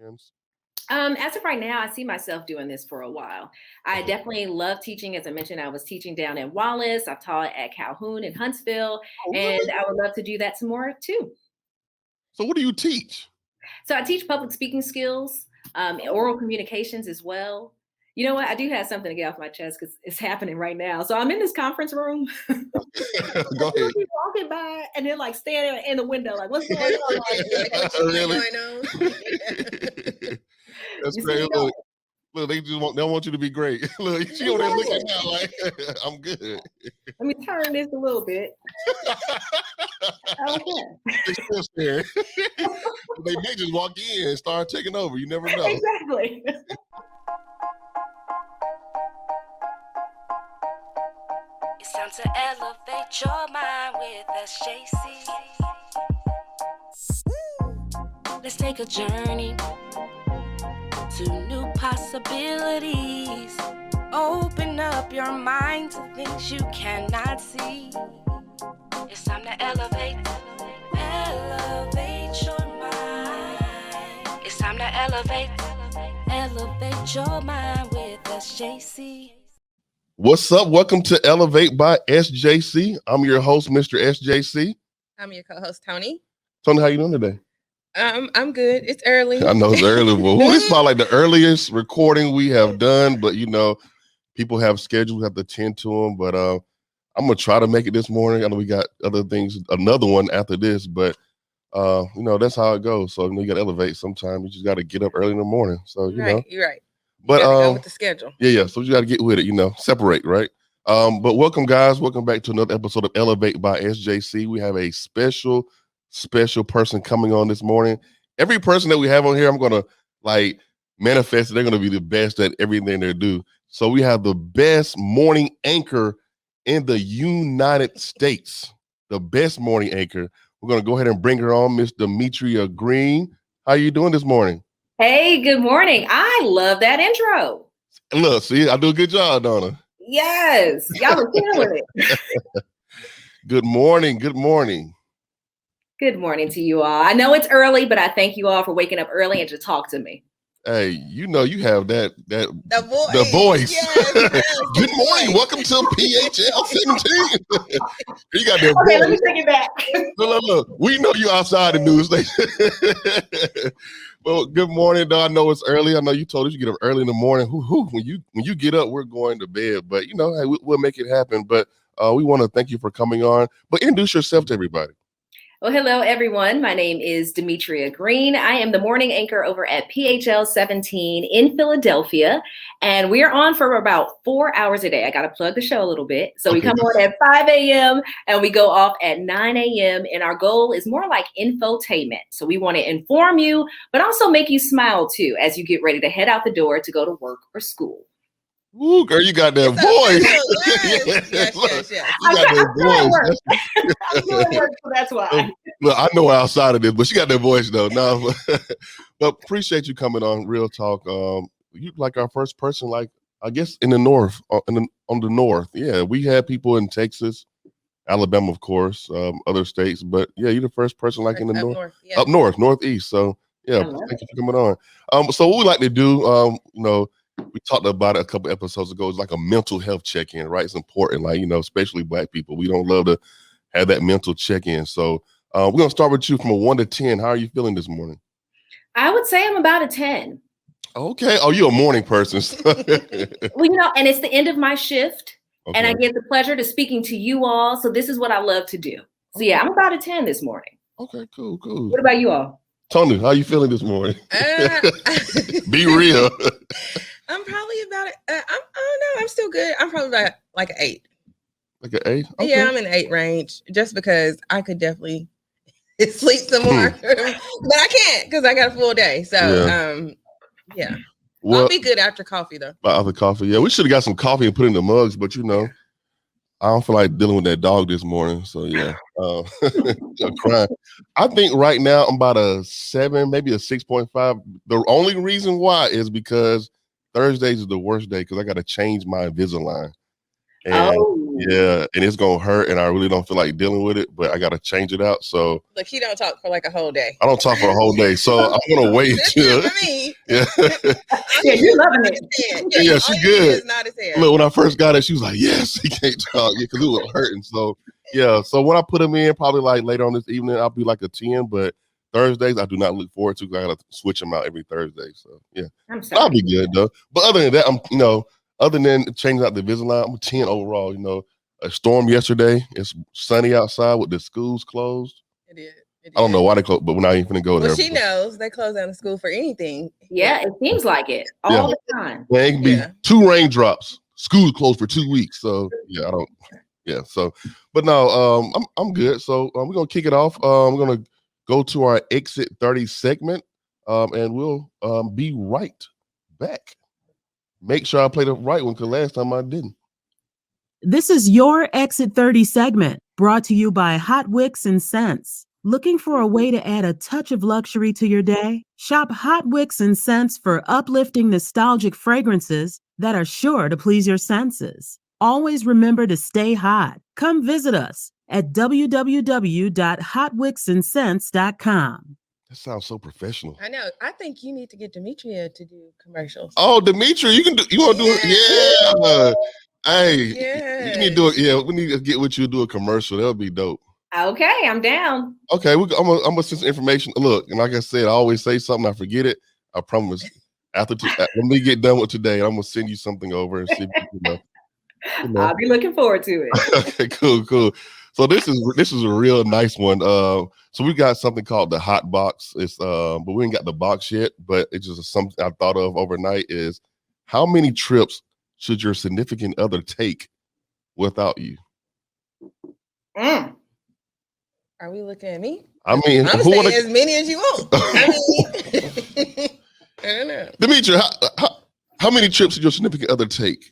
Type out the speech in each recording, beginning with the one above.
plans? As of right now, I see myself doing this for a while. I definitely love teaching. As I mentioned, I was teaching down in Wallace. I've taught at Calhoun and Huntsville, Oh, and really? I would love to do that some more too. So what do you teach? So I teach public speaking skills, oral communications as well. You know what? I do have something to get off my chest because it's happening right now. So I'm in this conference room. Go ahead. People walking by and they're like standing in the window, like, what's going on? Really? That's You see crazy. me going? Look, they don't want you to be great. Look, she over there looking now like I'm good. Let me turn this a little bit. Okay. They still staring. They may just walk in and start taking over. You never know. Exactly. It's time to elevate your mind with SJC. Let's take a journey to new possibilities. Open up your mind to things you cannot see. It's time to elevate your mind. It's time to elevate your mind with SJC. What's up? Welcome to Elevate by SJC. I'm your host, Mr. SJC. I'm your co-host, Toni. Toni, how you doing today? I'm good. It's early. I know it's early, but this is probably like the earliest recording we have done. But you know, people have schedules, have to attend to them. But I'm gonna try to make it this morning. I know we got other things, another one after this, but you know, that's how it goes. So you got to elevate. Sometimes you just got to get up early in the morning. So you know, you're right. But go with the schedule. Yeah. So you got to get with it. You know, separate, right? But welcome, guys. Welcome back to another episode of Elevate by SJC. We have a special person coming on this morning. Every person that we have on here, I'm gonna like manifest. They're gonna be the best at everything they do. So we have the best morning anchor in the United States. The best morning anchor. We're gonna go ahead and bring her on, Miss Demetria Green. How you doing this morning? Hey, good morning. I love that intro. Look, see, I do a good job, don't I? Yes, y'all are killing it. Good morning. Good morning. Good morning to you all. I know it's early, but I thank you all for waking up early and to talk to me. Hey, you know you have the voice. Yes. Good morning. Welcome to PHL17. You got that Okay, voice. let me take it back. Look. We know you outside the news station. Well, good morning, though. I know it's early. I know you told us you get up early in the morning. When you get up, we're going to bed. But you know, hey, we'll make it happen. But we want to thank you for coming on. But introduce yourself to everybody. Well, hello, everyone. My name is Demetria Green. I am the morning anchor over at PHL17 in Philadelphia, and we are on for about 4 hours a day. I got to plug the show a little bit. So we come on at 5 a.m. and we go off at 9 a.m. And our goal is more like infotainment. So we want to inform you, but also make you smile too as you get ready to head out the door to go to work or school. Ooh, girl, you got that voice. Yes. You got that voice. I'm doing work, so that's why. Look, I know outside of this, but she got that voice though. No, but appreciate you coming on. Real talk. You like our first person, like I guess in the north, on the north. Yeah, we had people in Texas, Alabama, of course, other states, but yeah, you're the first person like in the north, up north, northeast. So yeah, thank you for coming on. So what we like to do, you know. We talked about it a couple episodes ago. It's like a mental health check-in, right? It's important, like, you know, especially Black people. We don't love to have that mental check-in. So we're going to start with you from a 1 to 10. How are you feeling this morning? I would say I'm about a 10. Okay. Oh, you're a morning person. Well, you know, and it's the end of my shift. Okay. And I get the pleasure to speaking to you all. So this is what I love to do. So yeah, I'm about a 10 this morning. Okay, cool. What about you all? Toni, how you feeling this morning? Be real. I'm probably about I don't know. I'm still good. I'm probably about like an 8. Like an 8? Okay. Yeah, I'm in the 8 range just because I could definitely sleep some more. But I can't because I got a full day. So, yeah. Well, I'll be good after coffee, though. After coffee, yeah. We should have got some coffee and put it in the mugs, but, you know, I don't feel like dealing with that dog this morning. So, yeah. I'm crying. I think right now I'm about a 7, maybe a 6.5. The only reason why is because Thursdays is the worst day because I got to change my Invisalign. And Yeah, and it's gonna hurt, and I really don't feel like dealing with it, but I gotta change it out. So look, he don't talk for like a whole day. I don't talk for a whole day, so I'm gonna wait until. For me. Yeah, yeah, you're loving it. Yeah, she's good. Not his head. Look, when I first got it, she was like, "Yes, he can't talk," because it was hurting. So yeah, so when I put him in, probably like later on this evening, I'll be like a 10. But Thursdays, I do not look forward to. 'Cause I gotta switch them out every Thursday. So yeah, I'll be good though. But other than that, I'm other than changing out the Invisalign, I'm a 10 overall. A storm yesterday. It's sunny outside with the schools closed. It is. I don't know why they closed, but we're not even gonna go there. She knows they close down the school for anything. Yeah, it seems like it all the time. Yeah, it can be 2 raindrops. School's closed for 2 weeks. So yeah, I don't. Yeah. So, but no, I'm good. So we're gonna kick it off. We're gonna go to our Exit 30 segment, and we'll be right back. Make sure I play the right one because last time I didn't. This is your Exit 30 segment, brought to you by Hot Wicks and Scents. Looking for a way to add a touch of luxury to your day? Shop Hot Wicks and Scents for uplifting nostalgic fragrances that are sure to please your senses. Always remember to stay hot. Come visit us at www.hotwicksandscents.com. That sounds so professional. I know. I think you need to get Demetria to do commercials. Oh, Demetria, you can do. You want to do it? Yeah. Hey, you need to do it. Yeah, we need to get with you to do a commercial. That'll be dope. Okay, I'm down. Okay, I'm gonna send some information. Look, and like I said, I always say something, I forget it. I promise. When we get done with today, I'm gonna send you something over and see if you know. I'll be looking forward to it. Okay, cool. So this is a real nice one. So we got something called the hot box. It's but we ain't got the box yet. But it's just something I thought of overnight. Is how many trips should your significant other take without you? Are we looking at me? I mean, I'm saying as many as you want. I don't know. Demetria, how many trips did your significant other take?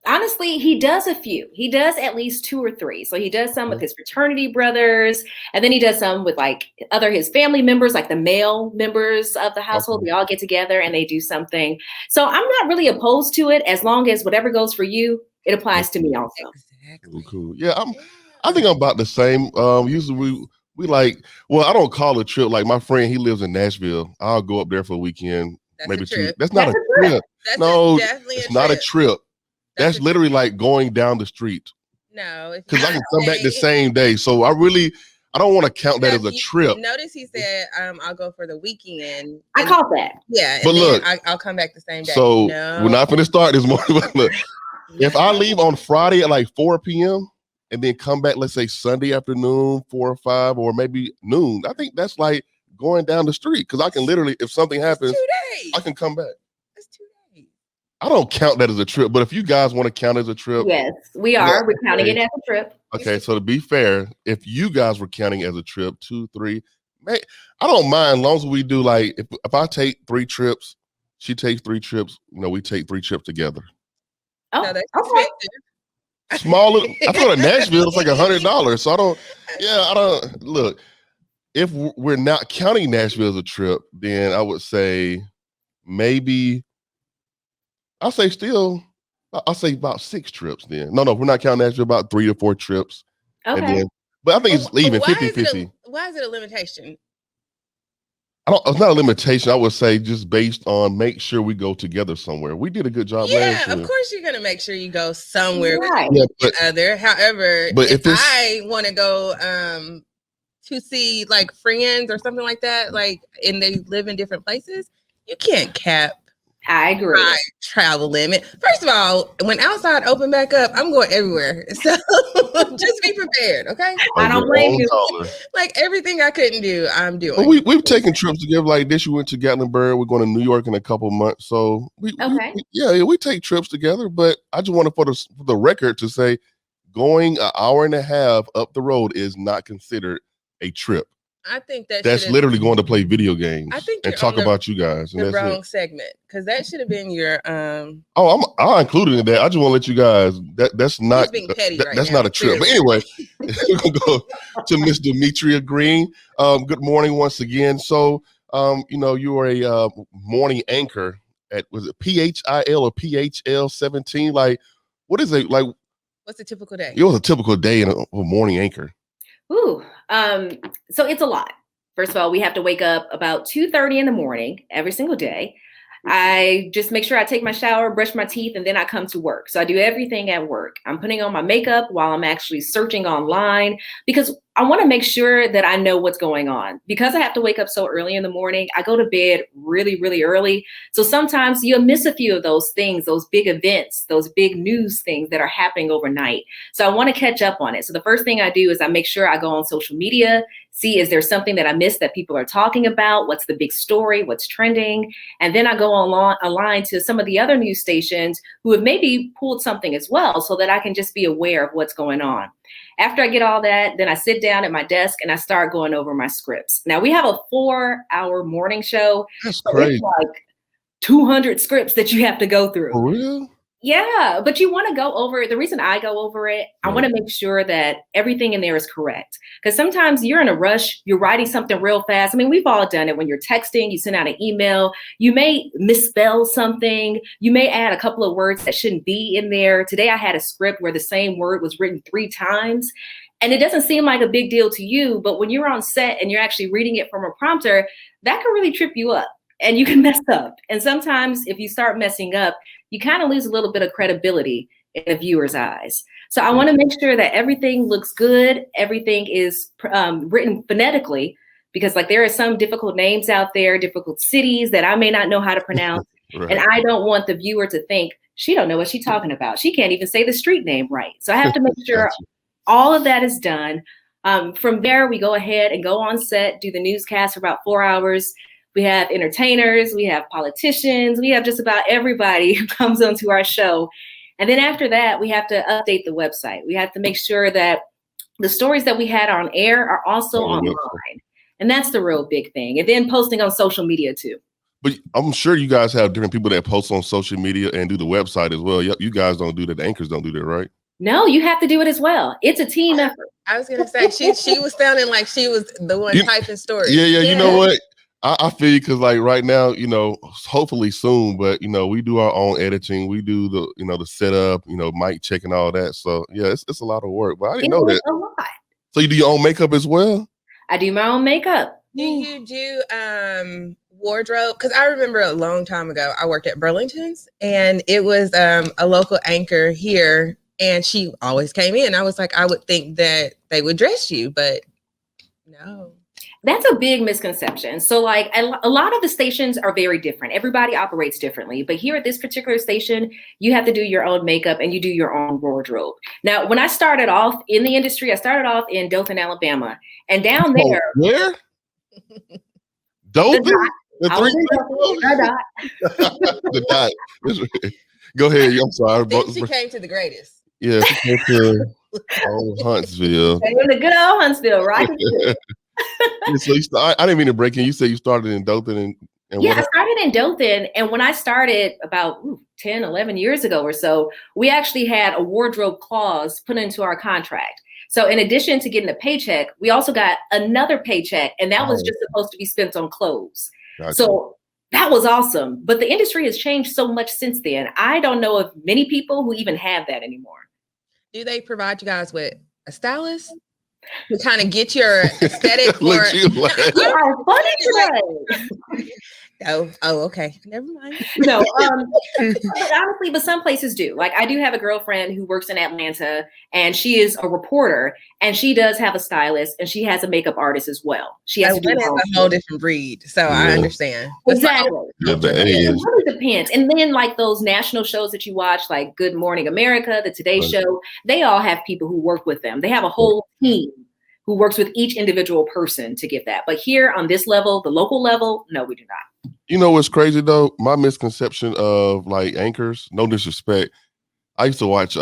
Honestly, he does a few. He does at least 2 or 3. So he does some with his fraternity brothers, and then he does some with like his family members, like the male members of the household. Okay. They all get together and they do something. So I'm not really opposed to it as long as whatever goes for you, it applies to me also. Exactly. Cool. Yeah, I think I'm about the same. Usually we like, well, I don't call it a trip. Like my friend, he lives in Nashville. I'll go up there for a weekend. Maybe 2. That's not a trip. No, it's not a trip. That's literally like going down the street. No, because I can come back the same day. So I don't want to count that as a trip. Notice he said, "I'll go for the weekend." I caught that. Yeah, but look, I'll come back the same day. So we're not going to start this morning. Look, if I leave on Friday at like 4 p.m. and then come back, let's say Sunday afternoon, 4 or 5, or maybe noon, I think that's like going down the street because I can literally, if something happens, 2 days. I can come back. That's 2 days. I don't count that as a trip, but if you guys want to count as a trip, yes, we are. We're counting it as a trip. Okay, so to be fair, if you guys were counting as a trip, 2, 3, I don't mind as long as we do like if I take 3 trips, she takes 3 trips. We take 3 trips together. Oh, no, that's okay. Smaller. I thought in Nashville it's like $100. So I don't look. If we're not counting Nashville as a trip, then I would say maybe. I'll say about 6 trips then. No, we're not counting Nashville, about 3 to 4 trips. Okay. But I think it's even 50-50. Why is it a limitation? It's not a limitation. I would say just based on make sure we go together somewhere. We did a good job last year. Of course you're gonna make sure you go somewhere right. with each other. However, if I want to go to see like friends or something like that, like and they live in different places, you can't cap. I agree. My travel limit. First of all, when outside open back up, I'm going everywhere. So just be prepared, okay? I don't blame you. Like everything I couldn't do, I'm doing. Well, we've taken trips together. Like this, we went to Gatlinburg. We're going to New York in a couple months. So we take trips together. But I just wanted for the record to say, going an hour and a half up the road is not considered a trip. I think that's literally going to play video games. I think and talk about you guys. The wrong segment because that should have been your. I included in that. I just want to let you guys. That's not. Being petty that's now, not a trip. But anyway, we're gonna go to Miss Demetria Green. Good morning once again. So, you are a morning anchor at was it PHIL or PHL17? Like, what is it like? What's a typical day? It was a typical day in a morning anchor. Ooh, so it's a lot. First of all, we have to wake up about 2:30 in the morning every single day. I just make sure I take my shower, brush my teeth, and then I come to work. So I do everything at work. I'm putting on my makeup while I'm actually searching online because I want to make sure that I know what's going on. Because I have to wake up so early in the morning, I go to bed really, really early. So sometimes you'll miss a few of those things, those big events, those big news things that are happening overnight. So I want to catch up on it. So the first thing I do is I make sure I go on social media, see is there something that I missed that people are talking about? What's the big story? What's trending? And then I go online to some of the other news stations who have maybe pulled something as well so that I can just be aware of what's going on. After I get all that, then I sit down at my desk and I start going over my scripts. Now we have a 4-hour morning show. That's crazy. It's like 200 scripts that you have to go through. For real? Yeah, but you want to go over it. The reason I go over it, I want to make sure that everything in there is correct. Because sometimes you're in a rush, you're writing something real fast. I mean, we've all done it when you're texting, you send out an email, you may misspell something, you may add a couple of words that shouldn't be in there. Today I had a script where the same word was written 3 times. And it doesn't seem like a big deal to you, but when you're on set and you're actually reading it from a prompter, that can really trip you up. And you can mess up. And sometimes if you start messing up, you kind of lose a little bit of credibility in the viewer's eyes. So I want to make sure that everything looks good. Everything is written phonetically, because like there are some difficult names out there, difficult cities that I may not know how to pronounce. Right. And I don't want the viewer to think she don't know what she's talking about. She can't even say the street name right. So I have to make sure all of that is done. From there, we go ahead and go on set, do the newscast for about 4 hours. We have entertainers, we have politicians, we have just about everybody who comes onto our show. And then after that, we have to update the website. We have to make sure that the stories that we had on air are also online. And that's the real big thing. And then posting on social media too. But I'm sure you guys have different people that post on social media and do the website as well. You guys don't do that. The anchors don't do that, right? No, you have to do it as well. It's a team effort. I was going to say, she was sounding like she was the one typing stories. Yeah. You know what? I feel you because like right now, hopefully soon, but we do our own editing. We do the, the setup, mic check and all that. So yeah, it's a lot of work, but I didn't know that. A lot. So you do your own makeup as well? I do my own makeup. Do you do wardrobe? Because I remember a long time ago, I worked at Burlington's and it was a local anchor here and she always came in. I was like, I would think that they would dress you, but no. That's a big misconception. So like a lot of the stations are very different. Everybody operates differently. But here at this particular station, you have to do your own makeup and you do your own wardrobe. Now, when I started off in the industry, I started off in Dothan, Alabama. And down there. Where? Dothan? The dot. Go ahead. I'm sorry. She came to the greatest. Yeah, she came to Huntsville. In the good old Huntsville, right? So I didn't mean to break in. You said you started in Dothan. And I started in Dothan. And when I started about 10, 11 years ago or so, we actually had a wardrobe clause put into our contract. So in addition to getting a paycheck, we also got another paycheck. And that was just supposed to be spent on clothes. Gotcha. So that was awesome. But the industry has changed so much since then. I don't know of many people who even have that anymore. Do they provide you guys with a stylist? To kind of get your aesthetic for okay. Never mind. No, honestly, but some places do. Like I do have a girlfriend who works in Atlanta and she is a reporter and she does have a stylist and she has a makeup artist as well. She has to do a whole different breed. So I understand. Exactly. It really depends. And then like those national shows that you watch, like Good Morning America, the Today Show, they all have people who work with them. They have a whole team who works with each individual person to get that. But here on this level, the local level, no, we do not. You know what's crazy though? My misconception of like anchors, no disrespect. I used to watch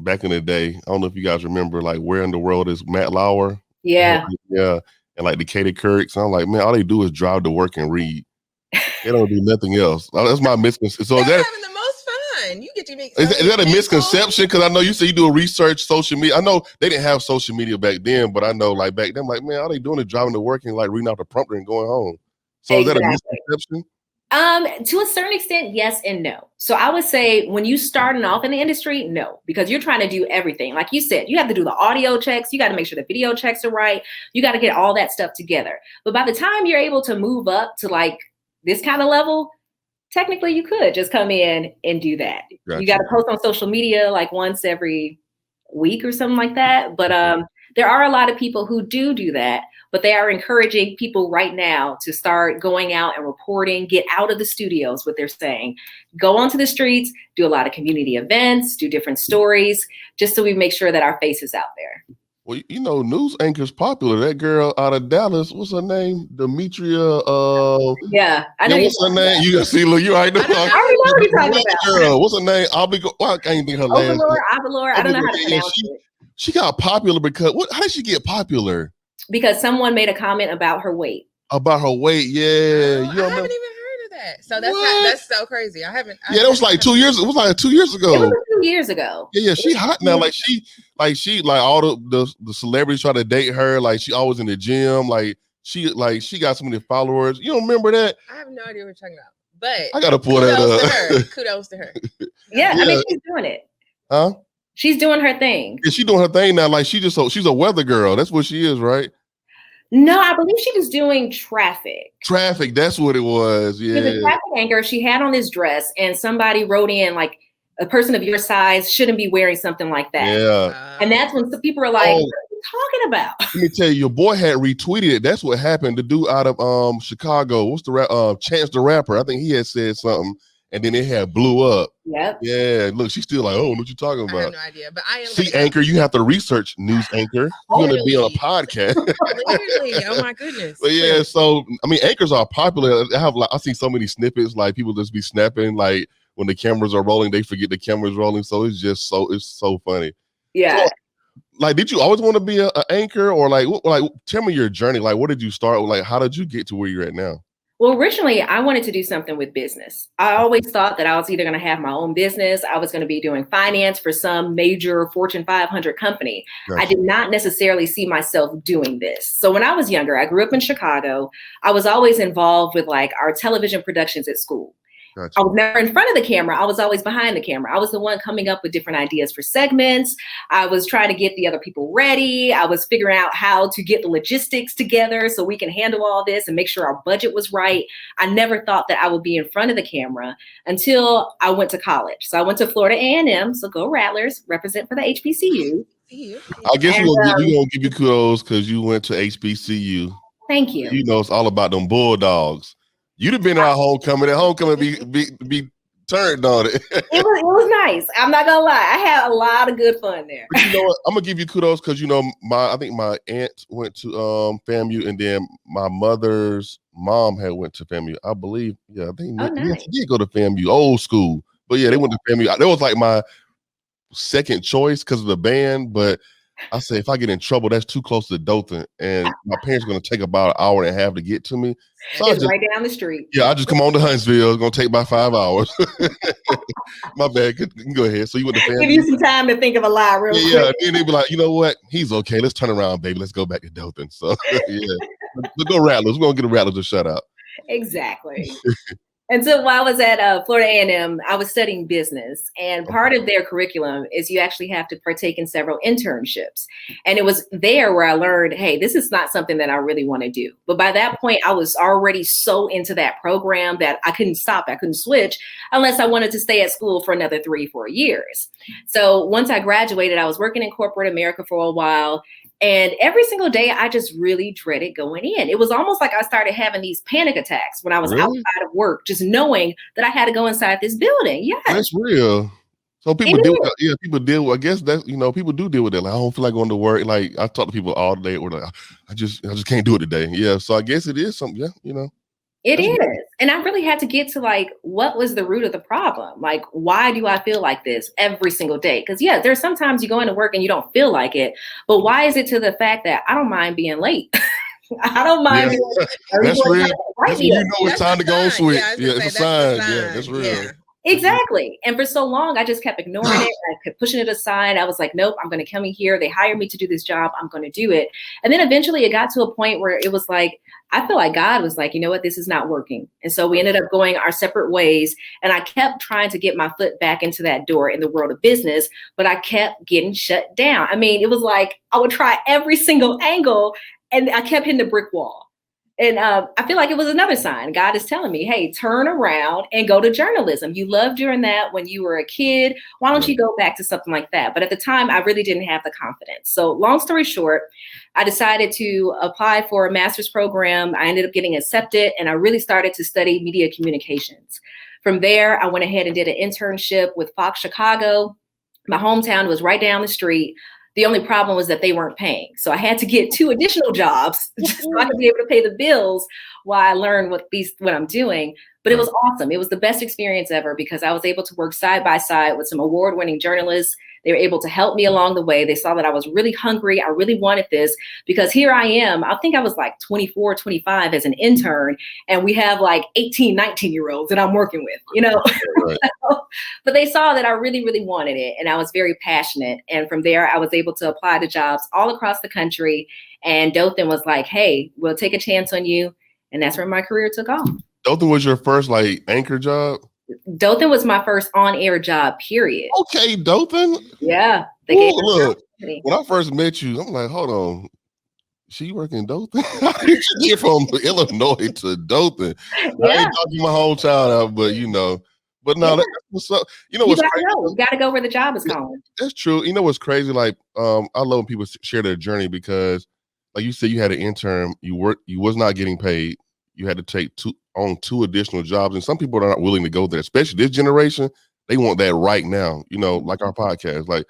back in the day. I don't know if you guys remember like Where in the World is Matt Lauer? Yeah. Yeah. And like the Katie Couric. So I'm like, man, all they do is drive to work and read. They don't do nothing else. That's my misconception. So they're having the most fun. You get to make is that a misconception? Because I know you say you do a research social media. I know they didn't have social media back then, but I know like back then, like, man, all they doing is driving to work and like reading out the prompter and going home. So Is that a misconception? To a certain extent, yes and no. So I would say when you starting off in the industry, no, because you're trying to do everything. Like you said, you have to do the audio checks. You got to make sure the video checks are right. You got to get all that stuff together. But by the time you're able to move up to like this kind of level, technically you could just come in and do that. Gotcha. You got to post on social media like once every week or something like that. But there are a lot of people who do that. But they are encouraging people right now to start going out and reporting, get out of the studios, what they're saying. Go onto the streets, do a lot of community events, do different stories, just so we make sure that our face is out there. Well, you know, news anchor's popular. That girl out of Dallas, what's her name? Demetria. Yeah, I know. Yeah, what's her name? You see, look, you already know. I already know what you're talking about. Girl, what's her name? Well, I can't think her last name. Avalor. I don't know how to pronounce it. She got popular because how did she get popular? Because someone made a comment about her weight. About her weight, yeah. I haven't even heard of that. So that's so crazy. I haven't. Yeah, that was like 2 years. It was like 2 years ago. It was 2 years ago. Yeah, she hot now. Like all the celebrities try to date her. Like she always in the gym. Like she got so many followers. You don't remember that? I have no idea what you're talking about. But I gotta pull that up. Kudos to her. Yeah, I mean she's doing it. Huh? She's doing her thing. Yeah, she's doing her thing now. Like she's a weather girl. That's what she is, right? No, I believe she was doing traffic. Traffic, that's what it was. Yeah. She was a traffic anchor. She had on this dress, and somebody wrote in like, a person of your size shouldn't be wearing something like that. Yeah. And that's when some people are like, what are you talking about? Let me tell you, your boy had retweeted it. That's what happened. The dude out of Chicago, what's the Chance the Rapper? I think he had said something, and then it had blew up. Yep. Yeah. Look, she's still like, oh, what you talking about? I have no idea, but I am. See, anchor, you have to research news anchor. You're gonna be on a podcast. Literally, oh my goodness. But yeah, so I mean, anchors are popular. I see so many snippets, like people just be snapping, like when the cameras are rolling, they forget the camera's rolling. So it's so funny. Yeah. So, like, did you always want to be an anchor, or like tell me your journey? Like, what did you start with? Like, how did you get to where you're at now? Well, originally, I wanted to do something with business. I always thought that I was either going to have my own business. I was going to be doing finance for some major Fortune 500 company. Gotcha. I did not necessarily see myself doing this. So when I was younger, I grew up in Chicago. I was always involved with like our television productions at school. Gotcha. I was never in front of the camera. I was always behind the camera. I was the one coming up with different ideas for segments. I was trying to get the other people ready. I was figuring out how to get the logistics together so we can handle all this and make sure our budget was right. I never thought that I would be in front of the camera until I went to college. So I went to Florida A&M. So go Rattlers, represent for the HBCU. I guess we're going to give you kudos because you went to HBCU. Thank you. You know, it's all about them Bulldogs. You'd have been at homecoming. At homecoming, be turned on it. It was nice. I'm not gonna lie. I had a lot of good fun there. But you know what? I'm gonna give you kudos because you know I think my aunt went to FAMU, and then my mother's mom had went to FAMU. I believe. Yeah, I think nice. She did go to FAMU, old school. But yeah, they went to FAMU. That was like my second choice because of the band, but I said, if I get in trouble, that's too close to Dothan, and my parents are going to take about an hour and a half to get to me. So it's right down the street. Yeah, I just come on to Huntsville. It's going to take about 5 hours. My bad. Go ahead. So you went to FAMU. Give you some time to think of a lie real quick. Yeah, then they'd be like, you know what? He's okay. Let's turn around, baby. Let's go back to Dothan. So, yeah. Let's go Rattlers. We're going to get the Rattlers a shut out. Exactly. And so while I was at Florida A&M, I was studying business, and part of their curriculum is you actually have to partake in several internships. And it was there where I learned, hey, this is not something that I really want to do. But by that point, I was already so into that program that I couldn't stop. I couldn't switch unless I wanted to stay at school for another 3-4 years. So once I graduated, I was working in corporate America for a while. And every single day, I just really dreaded going in. It was almost like I started having these panic attacks when I was outside of work, just knowing that I had to go inside this building. Yeah, that's real. So people deal with that. Yeah, people deal with. I guess that people do deal with that. Like, I don't feel like going to work. Like I talk to people all day, or like I just can't do it today. Yeah, so I guess it is something. Yeah, It is. And I really had to get to like, what was the root of the problem? Like, why do I feel like this every single day? Because yeah, there's sometimes you go into work and you don't feel like it, but why is it to the fact that I don't mind being late? I don't mind. Yeah. That's real. That's when you know it's time to go and switch. Yeah, it's a sign. Yeah, that's real. Yeah. Exactly. And for so long, I just kept ignoring it. I kept pushing it aside. I was like, nope, I'm going to come in here. They hired me to do this job. I'm going to do it. And then eventually it got to a point where it was like, I feel like God was like, you know what, this is not working. And so we ended up going our separate ways. And I kept trying to get my foot back into that door in the world of business, but I kept getting shut down. I mean, it was like I would try every single angle and I kept hitting the brick wall. And I feel like it was another sign. God is telling me, hey, turn around and go to journalism. You loved doing that when you were a kid. Why don't you go back to something like that? But at the time, I really didn't have the confidence. So long story short, I decided to apply for a master's program. I ended up getting accepted, and I really started to study media communications. From there, I went ahead and did an internship with Fox Chicago. My hometown was right down the street. The only problem was that they weren't paying. So I had to get 2 additional jobs just so I could be able to pay the bills while I learned what I'm doing. But it was awesome. It was the best experience ever because I was able to work side by side with some award-winning journalists. They were able to help me along the way. They saw that I was really hungry. I really wanted this because here I am. I think I was like 24, 25 as an intern. And we have like 18, 19-year-olds that I'm working with, you know. Right. But they saw that I really, really wanted it. And I was very passionate. And from there, I was able to apply to jobs all across the country. And Dothan was like, hey, we'll take a chance on you. And that's where my career took off. Dothan was your first like anchor job? Dothan was my first on-air job, period. Okay, Dothan. Yeah. Look, when I first met you, I'm like, hold on. She working in Dothan? How did you get from Illinois to Dothan? Yeah. I ain't talking my hometown out, but you know. But no, that's what's up. You know what's crazy? You gotta go where the job is going. That's true. You know what's crazy? Like, I love when people share their journey because, like you said, you had an intern. You was not getting paid. You had to take 2 additional jobs, and some people are not willing to go there. Especially this generation, they want that right now. You know, like our podcast. Like,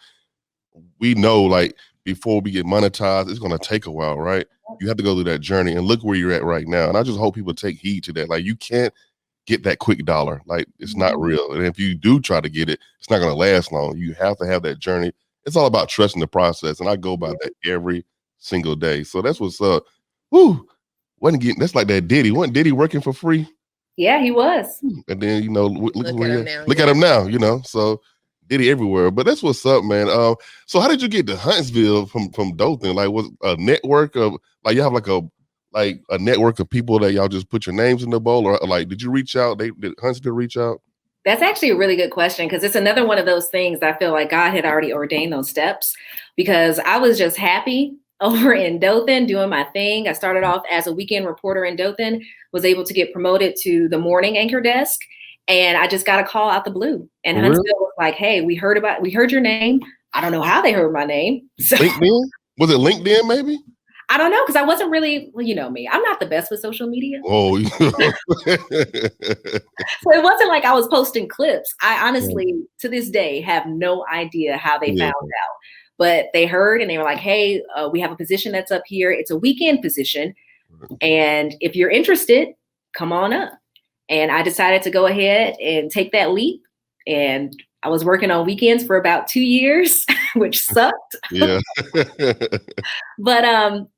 we know, like before we get monetized, it's going to take a while, right? You have to go through that journey, and look where you're at right now. And I just hope people take heed to that. Like, you can't get that quick dollar. Like, it's not real. And if you do try to get it, it's not going to last long. You have to have that journey. It's all about trusting the process. And I go by that every single day. So that's what's up. Woo. That's like that Diddy. Wasn't Diddy working for free? Yeah, he was. And then, you know, look at him now, you know. So Diddy everywhere. But that's what's up, man. So how did you get to Huntsville from Dothan? Like, was a network of like you have like a network of people that y'all just put your names in the bowl, or like did you reach out? Did Huntsville reach out? That's actually a really good question because it's another one of those things I feel like God had already ordained those steps because I was just happy over in Dothan doing my thing. I started off as a weekend reporter in Dothan, was able to get promoted to the morning anchor desk, and I just got a call out the blue. And Huntsville was like, hey, we heard your name. I don't know how they heard my name. So, LinkedIn? Was it LinkedIn maybe? I don't know, because I wasn't really, well, you know me, I'm not the best with social media. Oh, so it wasn't like I was posting clips. I honestly, to this day, have no idea how they found out. But they heard and they were like, hey, we have a position that's up here. It's a weekend position. And if you're interested, come on up. And I decided to go ahead and take that leap. And I was working on weekends for about 2 years, which sucked. Yeah. But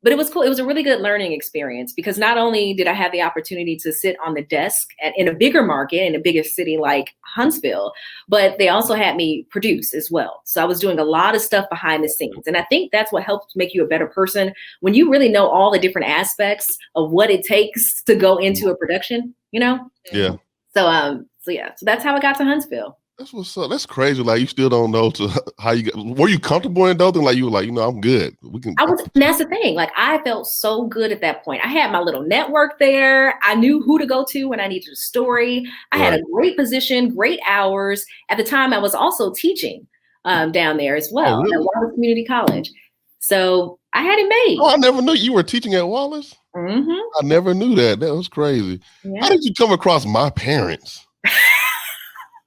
it was cool. It was a really good learning experience because not only did I have the opportunity to sit on the desk in a bigger market, in a bigger city like Huntsville, but they also had me produce as well. So I was doing a lot of stuff behind the scenes. And I think that's what helps make you a better person when you really know all the different aspects of what it takes to go into a production, you know? Yeah. So that's how I got to Huntsville. That's what's up. That's crazy. Like, you still don't know how you got. Were you comfortable in Dothan? Like, you were like, you know, I'm good. That's the thing. Like, I felt so good at that point. I had my little network there. I knew who to go to when I needed a story. I had a great position, great hours. At the time, I was also teaching down there as well at Wallace Community College. So I had it made. Oh, I never knew you were teaching at Wallace. Mm-hmm. I never knew that. That was crazy. Yeah. How did you come across my parents?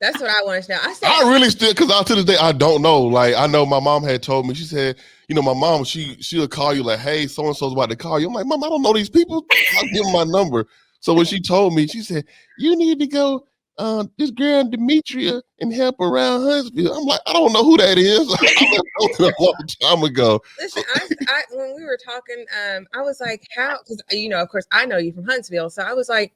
That's what I want to know. I really still, because to this day, I don't know. Like, I know my mom had told me, she said, you know, my mom, she'll call you like, hey, so-and-so's about to call you. I'm like, Mom, I don't know these people. I'll give them my number. So when she told me, she said, you need to go, this girl Demetria and help around Huntsville. I'm like, I don't know who that is. I a long time ago. Listen, I when we were talking, I was like, how? Because, you know, of course, I know you from Huntsville. So I was like,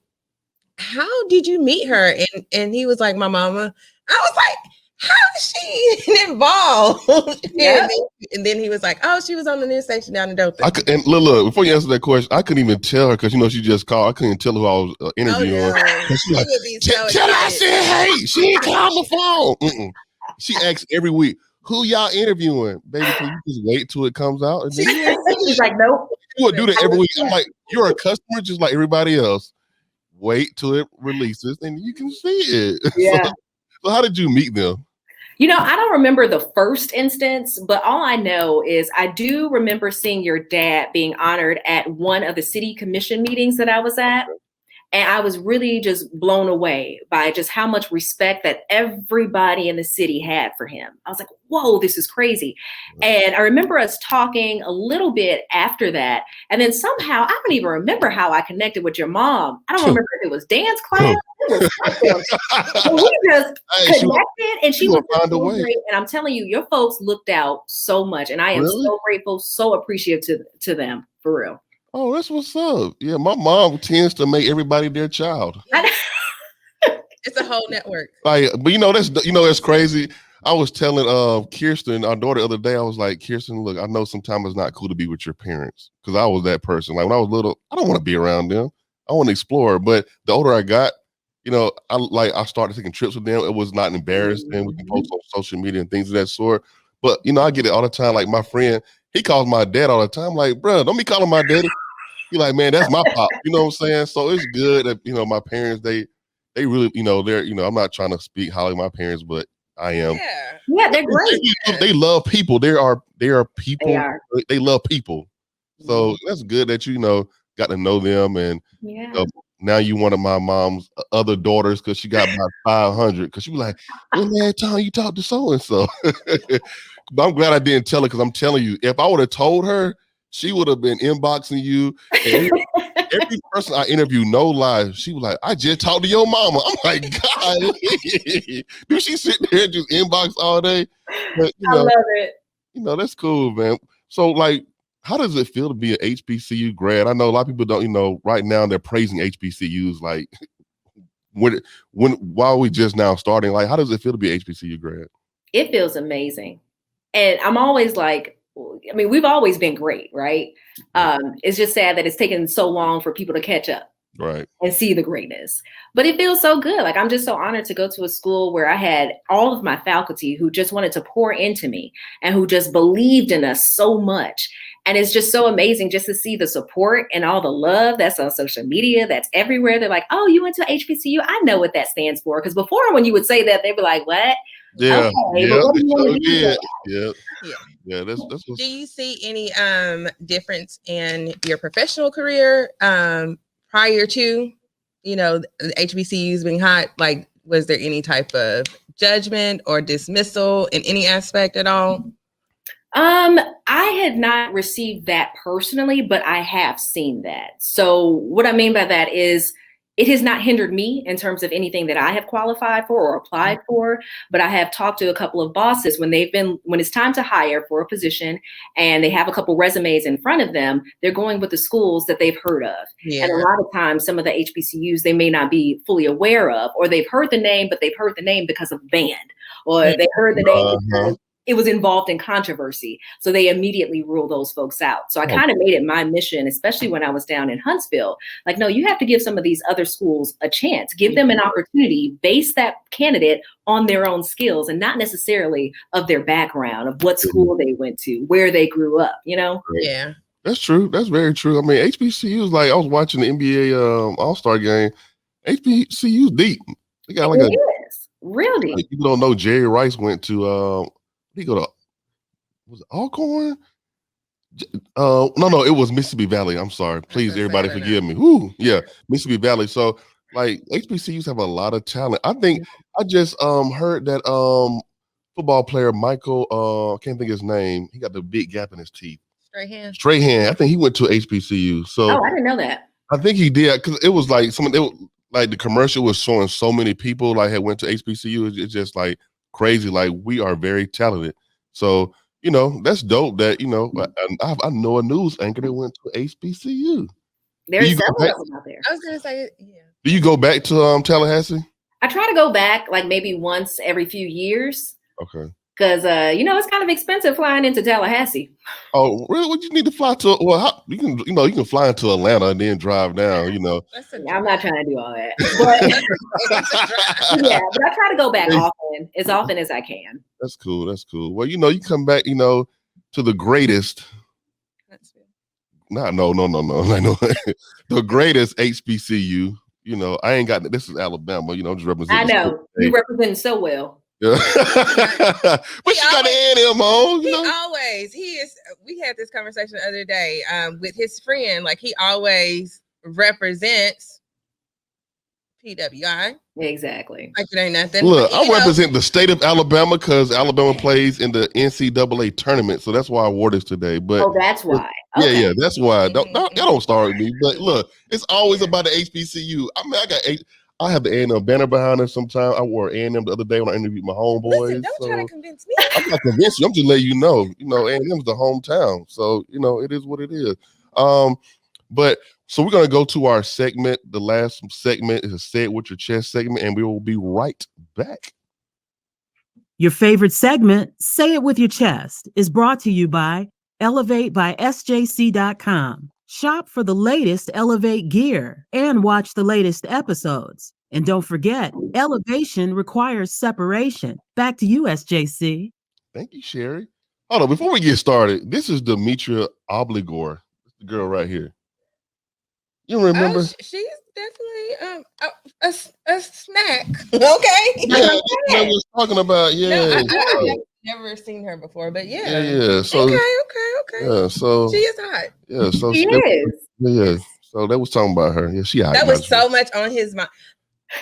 how did you meet her? And he was like, my mama. I was like, how is she involved? Yeah. And then he was like, oh, she was on the news station down in Dothan. And look, before you answer that question, I couldn't even tell her because she just called. I couldn't tell who I was interviewing. Oh, no. She's like, would be so tell her I excited. said, hey, she ain't called the phone. Mm-mm. She asks every week, who y'all interviewing? Baby, can you just wait till it comes out? And then She's like, nope. you would do that every week. I'm like, you're a customer just like everybody else. Wait till it releases and you can see it. Yeah. So how did you meet them? I don't remember the first instance, but all I know is I do remember seeing your dad being honored at one of the city commission meetings that I was at. And I was really just blown away by just how much respect that everybody in the city had for him. I was like, whoa, this is crazy. And I remember us talking a little bit after that. And then somehow, I don't even remember how I connected with your mom. I don't remember if it was dance class. It was something. We just connected and she was so great. And I'm telling you, your folks looked out so much. And I am so grateful, so appreciative to them, for real. Oh, that's what's up. Yeah, my mom tends to make everybody their child. It's a whole network. Like, but that's crazy. I was telling Kirsten, our daughter, the other day, I was like, Kirsten, look, I know sometimes it's not cool to be with your parents because I was that person. Like when I was little, I don't want to be around them. I want to explore. But the older I got, I started taking trips with them. It was not embarrassing. We can post on social media and things of that sort. But I get it all the time. Like my friend, he calls my dad all the time. Like, bro, don't be calling my daddy. He like, man, that's my pop. You know what I'm saying? So it's good that, my parents, they really, they're, I'm not trying to speak highly of my parents, but I am. Yeah, they're great. They love people. They are people. They love people. So that's good that got to know them. And now you one of my mom's other daughters because she got about 500. Because she was like, when last time you talked to so-and-so? But I'm glad I didn't tell her because I'm telling you, if I would have told her, she would have been inboxing you. And every person I interview, no lie, she was like, I just talked to your mama. I'm like, God, dude, she sitting there and just inbox all day. But, I love it. That's cool, man. So, like, how does it feel to be an HBCU grad? I know a lot of people don't, right now they're praising HBCUs. Like, while we just now starting, like, how does it feel to be an HBCU grad? It feels amazing. And I'm always like, we've always been great, right? It's just sad that it's taken so long for people to catch up. Right. And see the greatness. But it feels so good. Like I'm just so honored to go to a school where I had all of my faculty who just wanted to pour into me and who just believed in us so much. And it's just so amazing just to see the support and all the love that's on social media, that's everywhere. They're like, oh, you went to HBCU? I know what that stands for. Because before when you would say that, they'd be like, what? Yeah. Okay, but what do you want to do? Yeah. That's do you see any difference in your professional career prior to, the HBCUs being hot? Like, was there any type of judgment or dismissal in any aspect at all? I had not received that personally, but I have seen that. So what I mean by that is it has not hindered me in terms of anything that I have qualified for or applied for, but I have talked to a couple of bosses when it's time to hire for a position and they have a couple resumes in front of them, they're going with the schools that they've heard of. Yeah. And a lot of times some of the HBCUs they may not be fully aware of, or they've heard the name, but they've heard the name because of band, or they heard the name because it was involved in controversy. So they immediately rule those folks out. So I kind of made it my mission, especially when I was down in Huntsville. Like, no, you have to give some of these other schools a chance, give them an opportunity, base that candidate on their own skills and not necessarily of their background, of what school they went to, where they grew up, Yeah. That's true. That's very true. I mean, HBCUs, like I was watching the NBA All-Star game. HBCU's deep. They got like real deep. Like, people don't know Jerry Rice went to was it Alcorn? No, it was Mississippi Valley. I'm sorry. Please, everybody forgive me. Woo, yeah, Mississippi Valley. So, like, HBCUs have a lot of talent. I think I just heard that football player Michael, I can't think of his name. He got the big gap in his teeth. Strahan. I think he went to HBCU. So, I didn't know that. I think he did because it was like the commercial was showing so many people like had went to HBCU. It's just like crazy. Like we are very talented. So, that's dope that, I know a news anchor that went to HBCU. There's several of them out there. I was gonna say, yeah. Do you go back to Tallahassee? I try to go back like maybe once every few years. Okay. Because it's kind of expensive flying into Tallahassee. Oh, really? What you need to fly to? Well, you can fly into Atlanta and then drive down. I'm not trying to do all that, but yeah, but I try to go back as often as I can. That's cool. That's cool. Well, you come back, to the greatest. No, the greatest HBCU. I ain't got. This is Alabama. I'm just representing. I know you represent so well. Yeah. But she got the A&M on. We had this conversation the other day with his friend. Like, he always represents PWI. Exactly. Like, it ain't nothing. Look, I represent the state of Alabama because Alabama plays in the NCAA tournament, so that's why I wore this today. But that's why. Okay. Yeah, that's why. Don't start with me. But look, it's always about the HBCU. I mean, I have the A&M banner behind us sometimes. I wore A&M the other day when I interviewed my homeboys. Listen, don't try to convince me. I'm not convinced you. I'm just letting you know. A&M's the hometown. So, it is what it is. But so we're going to go to our segment. The last segment is a Say It With Your Chest segment, and we will be right back. Your favorite segment, Say It With Your Chest, is brought to you by elevatebysjc.com. Shop for the latest Elevate gear and watch the latest episodes. And don't forget, elevation requires separation. Back to you, SJC. Thank you, Sherry. Hold on, before we get started, this is Demetria Obligor, the girl right here. You remember? She's definitely a snack. Okay. Yeah, I was talking about. Yeah. I've never seen her before, but yeah. Yeah. So okay. Yeah. So she is hot. Yeah. So she is. Yeah. So they was talking about her. Yeah, she hot. That was so much on his mind.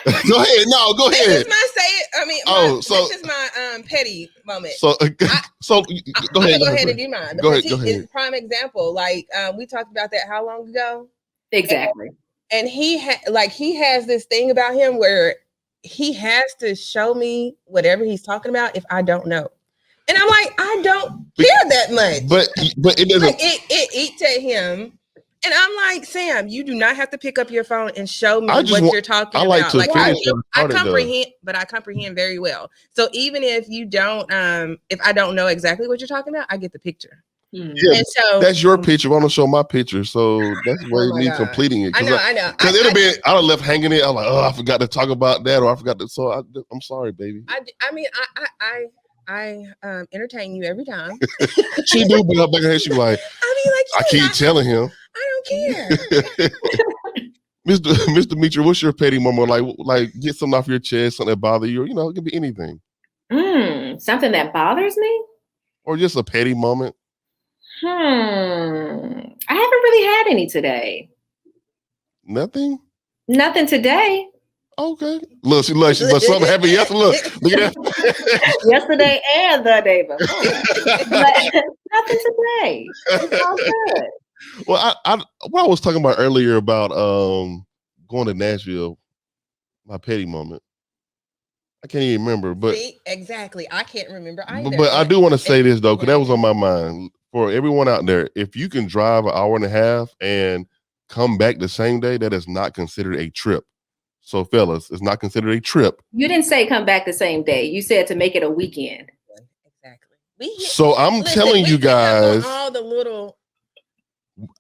Go ahead. No, go ahead. This is my say it. I mean, this is my petty moment. So go ahead. Go ahead and do mine. Go ahead. Is prime example. Like we talked about that how long ago? Exactly. And he has this thing about him where he has to show me whatever he's talking about if I don't know. And I'm like, I don't care that much. But it doesn't. Like, it eats at him. And I'm like, Sam, you do not have to pick up your phone and show me what you're talking about. Like I comprehend, but I comprehend very well. So even if you don't, if I don't know exactly what you're talking about, I get the picture. Yeah, and so that's your picture. I want to show my picture, so that's why me completing it. I know. Because I'd have left hanging it. I'm like, I forgot to talk about that, or I forgot to. So I'm sorry, baby. I entertain you every time. She do, but back in her, she like, I keep telling him. I don't care. Mr. Demetria, what's your petty moment? Like get something off your chest, something that bother you, or it could be anything. Something that bothers me, or just a petty moment. I haven't really had any today. Nothing today. Okay. Look, she something happened yesterday. Look at that. Yesterday and the day before. But nothing today. It's all good. Well, what I was talking about earlier about going to Nashville, my petty moment. I can't even remember, but exactly. I can't remember either. But I do want to say this though, because that was on my mind. For everyone out there, if you can drive an hour and a half and come back the same day, that is not considered a trip. So, fellas, it's not considered a trip. You didn't say come back the same day. You said to make it a weekend. Exactly. So I'm telling you guys, all the little.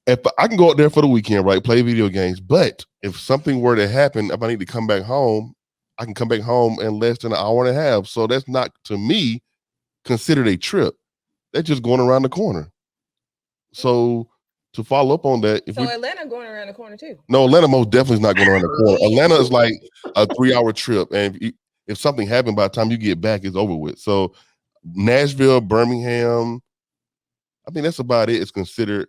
If I can go out there for the weekend, right, play video games, but if something were to happen, if I need to come back home, I can come back home in less than an hour and a half. So that's not, to me, considered a trip. They're just going around the corner. So to follow up on that, Atlanta going around the corner too. No, Atlanta most definitely is not going around the corner. Atlanta is like a 3-hour trip, and if something happened by the time you get back, it's over with. So Nashville, Birmingham, I think that's about it. It's considered,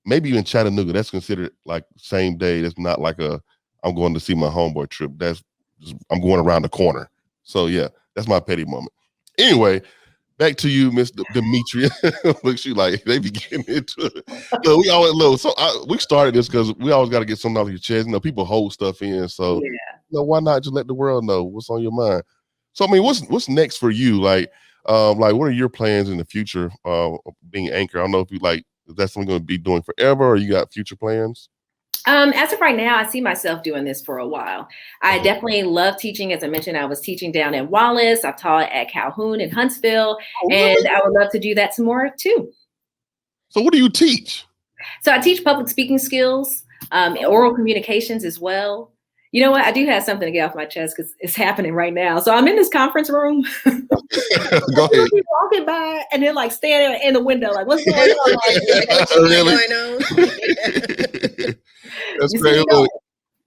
maybe even Chattanooga. That's considered like same day. That's not like I'm going to see my homeboy trip. That's just, I'm going around the corner. So yeah, that's my petty moment. Anyway. Back to you, Miss Demetria. Look, she like they be getting into it. Look, we always look. So we started this because we always got to get something off your chest. People hold stuff in, so why not just let the world know what's on your mind? So I mean, what's next for you? Like what are your plans in the future? Being anchor, I don't know if you if that's something you're going to be doing forever, or you got future plans. As of right now, I see myself doing this for a while. I definitely love teaching. As I mentioned, I was teaching down in Wallace. I've taught at Calhoun and Huntsville, Oh, and really? I would love to do that some more too. So what do you teach? So I teach public speaking skills, oral communications as well. You know what? I do have something to get off my chest because it's happening right now. So I'm in this conference room. Go ahead. People walking by and they're like standing in the window, like, what's going on? Really? That's crazy.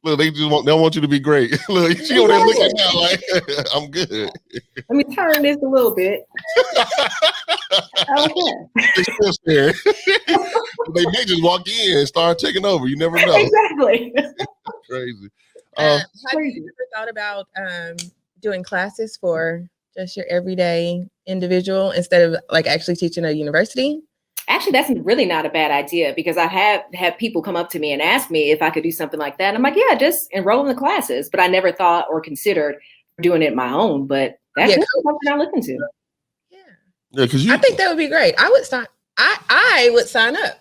Look, they don't want you to be great. Look, she over there looking now like I'm good. Let me turn this a little bit. Okay. They still staring. They may just walk in and start taking over. You never know. Exactly. Crazy. Have you ever thought about doing classes for just your everyday individual instead of like actually teaching at a university? Actually, that's really not a bad idea because I have had people come up to me and ask me if I could do something like that. And I'm like, yeah, just enroll in the classes. But I never thought or considered doing it my own. But that's something I look into. Yeah, because I think that would be great. I would sign. I would sign up.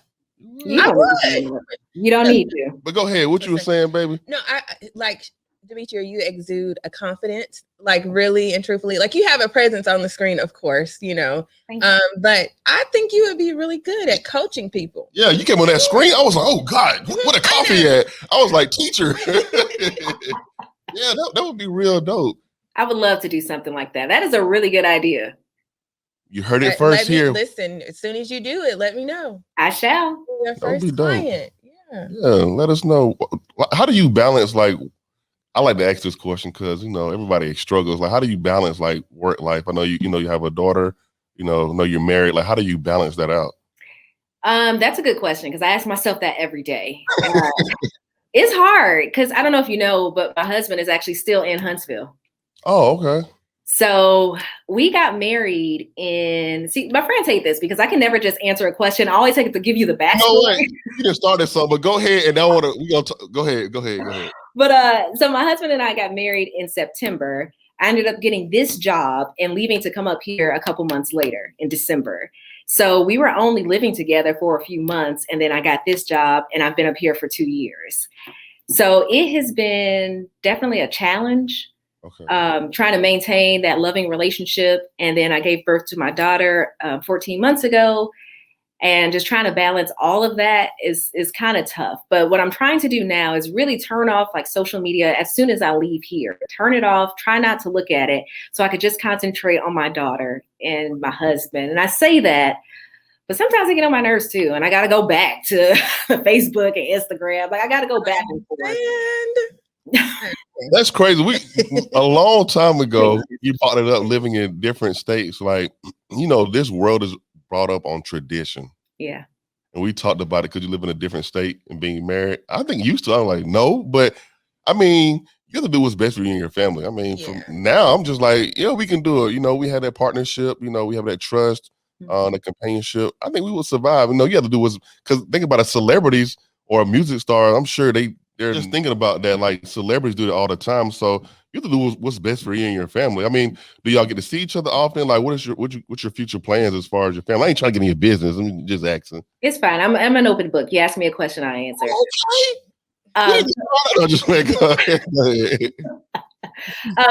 I would. You don't need to. But go ahead. What you were saying, baby? No, I like Demetria. You exude a confidence, like really and truthfully. Like you have a presence on the screen, of course, you know. But I think you would be really good at coaching people. Yeah, you came on that screen. I was like, oh God, what a coffee at? I was like, teacher. Yeah, that would be real dope. I would love to do something like that. That is a really good idea. You heard it first here. Listen, as soon as you do it, let me know. I shall. Your first client. Yeah. Yeah, let us know. How do you balance, like, I like to ask this question because, you know, everybody struggles. Like, how do you balance, like, work life? I know you have a daughter, I know you're married. Like, how do you balance that out? That's a good question because I ask myself that every day. It's hard because I don't know if you know, but my husband is actually still in Huntsville. Oh, okay. So we got married my friends hate this because I can never just answer a question. I always take it to give you the backstory. No, wait. You just started something, but go ahead. And go ahead. But so my husband and I got married in September. I ended up getting this job and leaving to come up here a couple months later in December. So we were only living together for a few months. And then I got this job and I've been up here for 2 years. So it has been definitely a challenge. Okay. Trying to maintain that loving relationship. And then I gave birth to my daughter 14 months ago. And just trying to balance all of that is kind of tough. But what I'm trying to do now is really turn off like social media as soon as I leave here. Turn it off, try not to look at it so I could just concentrate on my daughter and my husband. And I say that, but sometimes I get on my nerves too. And I got to go back to Facebook and Instagram. Like I got to go back and forth. That's crazy. A long time ago, you brought it up living in different states. Like, this world is brought up on tradition. Yeah. And we talked about it because you live in a different state and being married. I think used to, I'm like, no, but I mean, you have to do what's best for you and your family. I mean, from now, I'm just like, we can do it. We have that partnership, we have that trust, the companionship. I think we will survive. You have to do because think about it, celebrities or a music star, I'm sure they're just thinking about that. Like celebrities do it all the time. So you have to do what's best for you and your family. I mean, do y'all get to see each other often? Like, what's your future plans as far as your family? I ain't trying to get in your business. I'm just asking. It's fine. I'm an open book. You ask me a question, I answer.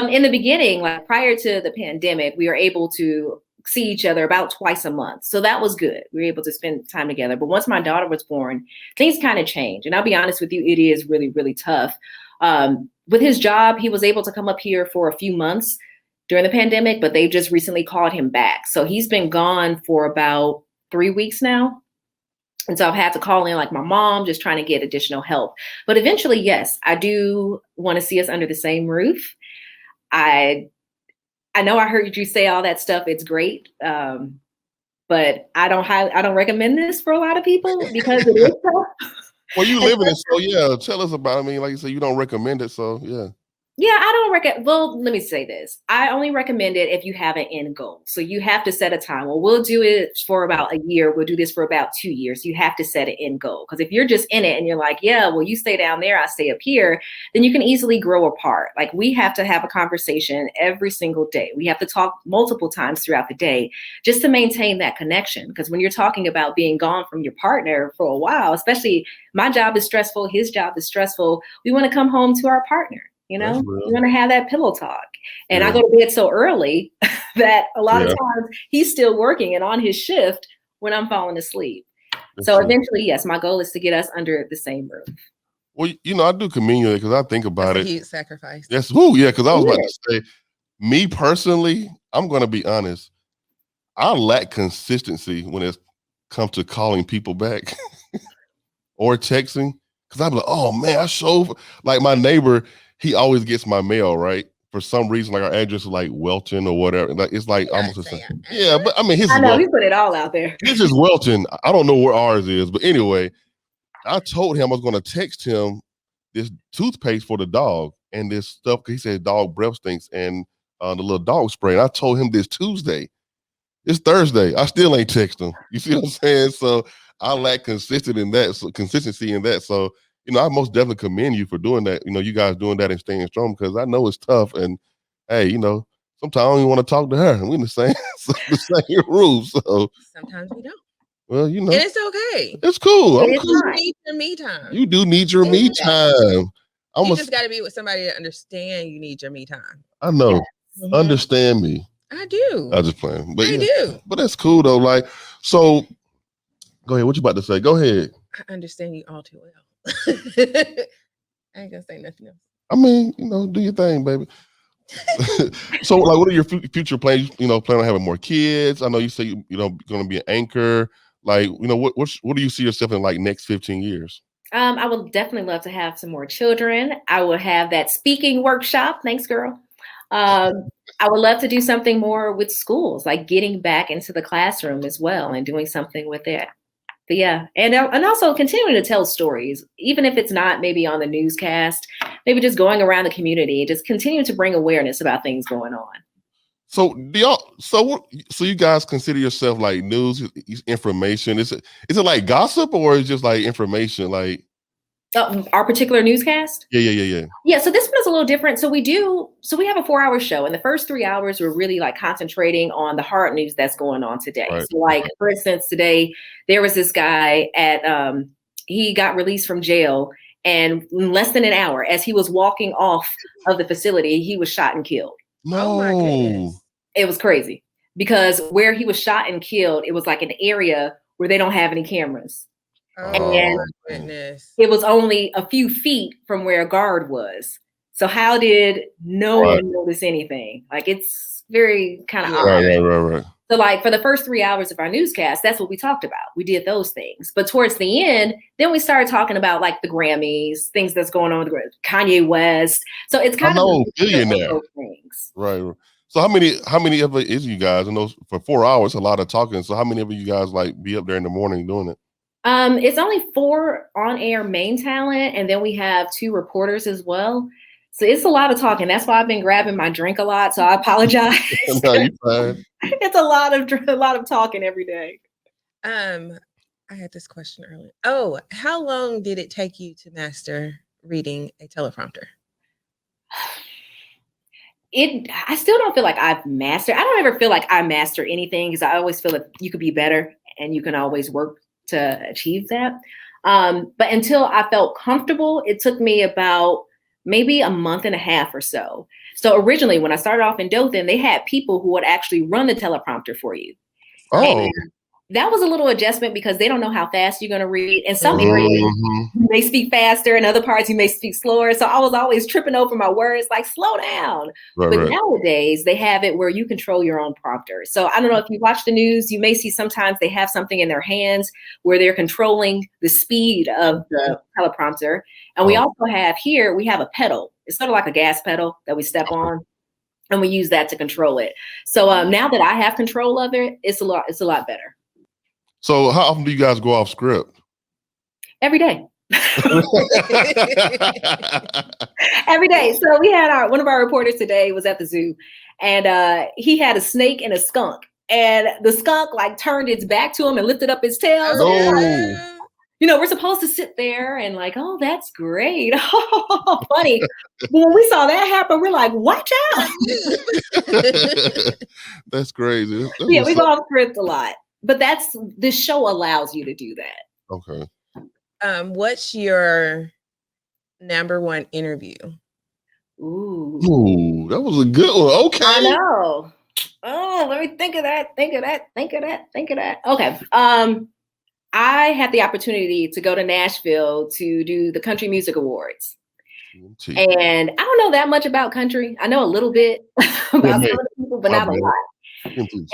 In the beginning, like prior to the pandemic, we were able to see each other about twice a month. So that was good. We were able to spend time together. But once my daughter was born, things kind of changed. And I'll be honest with you, it is really, really tough. With his job, he was able to come up here for a few months during the pandemic, but they just recently called him back. So he's been gone for about 3 weeks now. And so I've had to call in like my mom, just trying to get additional help. But eventually, yes, I do want to see us under the same roof. I know I heard you say all that stuff. It's great. But I don't recommend this for a lot of people because it is tough. Well, you live in it, so yeah. Tell us about it. I mean, like you said, you don't recommend it, so yeah. Yeah, I don't recommend. Well, let me say this. I only recommend it if you have an end goal. So you have to set a time. Well, we'll do it for about a year. We'll do this for about 2 years. You have to set an end goal. Because if you're just in it and you're like, yeah, well, you stay down there, I stay up here, then you can easily grow apart. Like we have to have a conversation every single day. We have to talk multiple times throughout the day just to maintain that connection. Because when you're talking about being gone from your partner for a while, especially my job is stressful, his job is stressful, we want to come home to our partner. You know, you want to have that pillow talk. And I go to bed so early that a lot of times he's still working and on his shift when I'm falling asleep. So eventually, yes, my goal is to get us under the same roof. Well, you know, I do commend you because I think about That's it. a huge sacrifice. Yes. Woo, yeah, because I was about to say, me personally, I'm going to be honest. I lack consistency when it comes to calling people back or texting. Because I'm like, oh, man, like my neighbor, he always gets my mail, right? For some reason, like our address is like Welton or whatever. Like it's like almost the same. Yeah, but I mean, I know he put it all out there. His is Welton. I don't know where ours is, but anyway, I told him I was going to text him this toothpaste for the dog and this stuff. He said dog breath stinks and the little dog spray. And I told him this Tuesday. It's Thursday. I still ain't text him. You see what I'm saying? So I lack consistency in that. So you know, I most definitely commend you for doing that. You know, you guys doing that and staying strong because I know it's tough. And hey, you know, sometimes I don't even want to talk to her. And we're in the same room. So sometimes we don't. Well, you know, and it's okay. It's cool. You need your me time. You do need your me time. You just got to be with somebody to understand you need your me time. I know. Yes. Understand me. I do. I just playing. But I do. But that's cool though. Like, so go ahead. What you about to say? Go ahead. I understand you all too well. I ain't gonna say nothing else. I mean, you know, do your thing, baby. So, like, what are your future plans? You know, plan on having more kids? I know you say you know going to be an anchor. Like, you know, what do you see yourself in like next 15 years? I would definitely love to have some more children. I will have that speaking workshop. Thanks, girl. I would love to do something more with schools, like getting back into the classroom as well and doing something with it. But yeah, and also continuing to tell stories, even if it's not maybe on the newscast, maybe just going around the community and just continue to bring awareness about things going on. So so you guys consider yourself like news information? Is it like gossip or is it just like information? Like our particular newscast? Yeah. Yeah, so this one is a little different. So we have a 4-hour show, and the first 3 hours we're really like concentrating on the hard news that's going on today. Right. So like, for instance, today there was this guy he got released from jail, and in less than an hour, as he was walking off of the facility, he was shot and killed. No. Oh my goodness. It was crazy because where he was shot and killed, it was like an area where they don't have any cameras. Oh and my goodness. It was only a few feet from where a guard was. So how did no one notice anything? Like, it's very kind of odd. Right. So like for the first 3 hours of our newscast, that's what we talked about. We did those things. But towards the end, then we started talking about like the Grammys, things that's going on with Kanye West. So it's kind of billionaire things. Right. So how many of it is you guys? And those for 4 hours, a lot of talking. So how many of you guys like be up there in the morning doing it? It's only 4 on-air main talent, and then we have 2 reporters as well. So it's a lot of talking. That's why I've been grabbing my drink a lot. So I apologize. No, you're fine. It's a lot of talking every day. I had this question earlier. Oh, how long did it take you to master reading a teleprompter? I still don't feel like I've mastered. I don't ever feel like I master anything because I always feel like you could be better and you can always work to achieve that. But until I felt comfortable, it took me about maybe a month and a half or so. So originally, when I started off in Dothan, they had people who would actually run the teleprompter for you. Oh. And that was a little adjustment because they don't know how fast you're going to read. In some areas, you may speak faster. In other parts, you may speak slower. So I was always tripping over my words, like, slow down. But nowadays, they have it where you control your own prompter. So I don't know if you watch the news, you may see sometimes they have something in their hands where they're controlling the speed of the teleprompter. And we also have here, we have a pedal. It's sort of like a gas pedal that we step on. And we use that to control it. So now that I have control of it, it's a lot better. So how often do you guys go off script? Every day. Every day. So we had one of our reporters today was at the zoo, and he had a snake and a skunk. And the skunk like turned its back to him and lifted up its tail. Oh, So yeah. we're supposed to sit there and like, oh, that's great. Oh, funny. But when we saw that happen, we're like, watch out. That's crazy. Yeah, we go off script a lot. But this show allows you to do that. Okay. What's your number one interview? Ooh, that was a good one. Okay. I know. Oh, let me think of that. Okay. I had the opportunity to go to Nashville to do the Country Music Awards. And I don't know that much about country. I know a little bit about some of the people, but not a lot.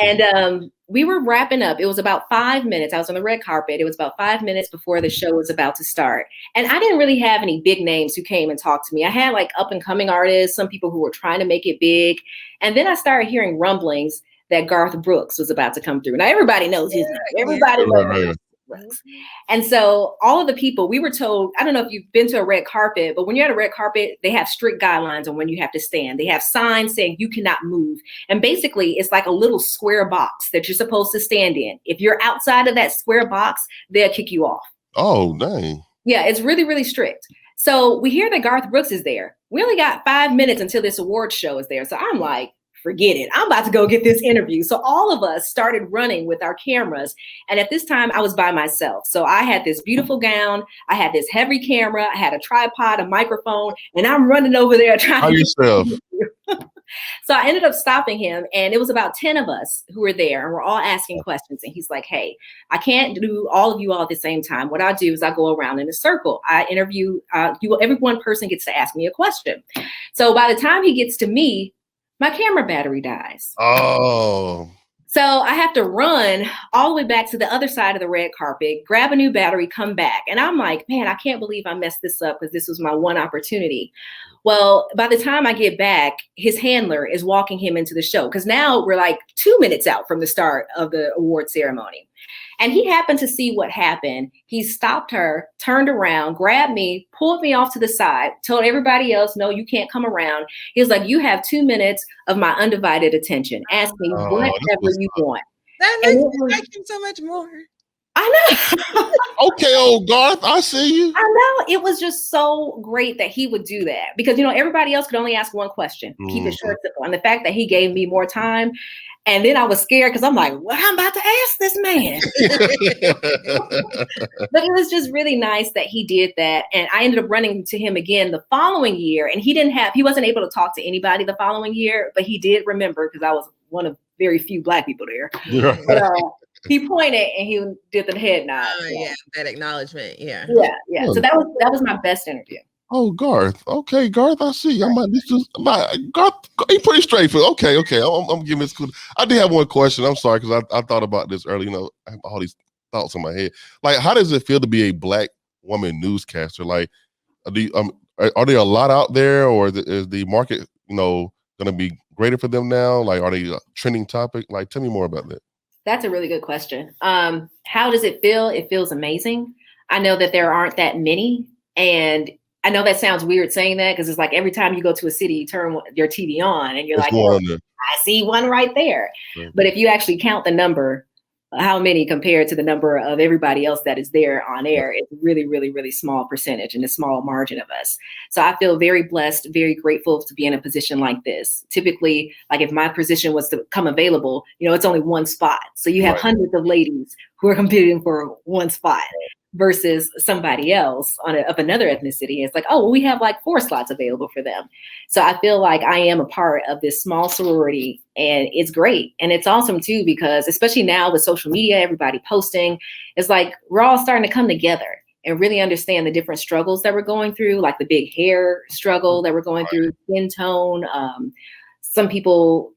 And we were wrapping up. It was about 5 minutes. I was on the red carpet. It was about 5 minutes before the show was about to start. And I didn't really have any big names who came and talked to me. I had like up and coming artists, some people who were trying to make it big. And then I started hearing rumblings that Garth Brooks was about to come through. Now everybody knows his name. Everybody knows. And so all of the people, we were told, I don't know if you've been to a red carpet, but when you're at a red carpet, they have strict guidelines on when you have to stand. They have signs saying you cannot move. And basically it's like a little square box that you're supposed to stand in. If you're outside of that square box, they'll kick you off. Oh, dang. Yeah, it's really, really strict. So we hear that Garth Brooks is there. We only got 5 minutes until this award show is there. So I'm like, forget it. I'm about to go get this interview. So all of us started running with our cameras. And at this time I was by myself. So I had this beautiful gown. I had this heavy camera. I had a tripod, a microphone, and I'm running over there trying to yourself. So I ended up stopping him, and it was about 10 of us who were there, and we're all asking questions. And he's like, hey, I can't do all of you all at the same time. What I do is I go around in a circle. I interview every one person gets to ask me a question. So by the time he gets to me, my camera battery dies. Oh. So I have to run all the way back to the other side of the red carpet, grab a new battery, come back. And I'm like, man, I can't believe I messed this up because this was my one opportunity. Well, by the time I get back, his handler is walking him into the show because now we're like 2 minutes out from the start of the award ceremony. And he happened to see what happened. He stopped her, turned around, grabbed me, pulled me off to the side, told everybody else, no, you can't come around. He was like, you have 2 minutes of my undivided attention. Ask me whatever you want. That makes me like him so much more. I know. Okay, old Garth, I see you. I know. It was just so great that he would do that because, everybody else could only ask one question, keep it short, simple. And the fact that he gave me more time. And then I was scared because I'm like, what I'm about to ask this man. But it was just really nice that he did that. And I ended up running to him again the following year. And he wasn't able to talk to anybody the following year, but he did remember because I was one of very few Black people there. Yeah. But, he pointed and he did the head nod. Oh, yeah, that acknowledgement. Yeah. Yeah. So that was my best interview. Oh, Garth. Okay, Garth, I see. Garth, he's pretty straightforward. Okay. I'm giving this cool. I did have one question. I'm sorry, because I thought about this earlier. I have all these thoughts in my head. Like, how does it feel to be a Black woman newscaster? Like, are there a lot out there, or is the market, going to be greater for them now? Like, are they a trending topic? Like, tell me more about that. That's a really good question. How does it feel? It feels amazing. I know that there aren't that many. And I know that sounds weird saying that because it's like every time you go to a city, you turn your TV on and you're like, oh, I see one right there. Yeah. But if you actually count the number, how many compared to the number of everybody else that is there on air, it's really, really, really small percentage and a small margin of us. So I feel very blessed, very grateful to be in a position like this. Typically, like if my position was to come available, it's only one spot. So you have hundreds of ladies who are competing for one spot versus somebody else of another ethnicity. It's like, oh, well, we have like 4 slots available for them. So I feel like I am a part of this small sorority, and it's great. And it's awesome too, because especially now with social media, everybody posting, it's like we're all starting to come together and really understand the different struggles that we're going through, like the big hair struggle that we're going through, skin tone. Some people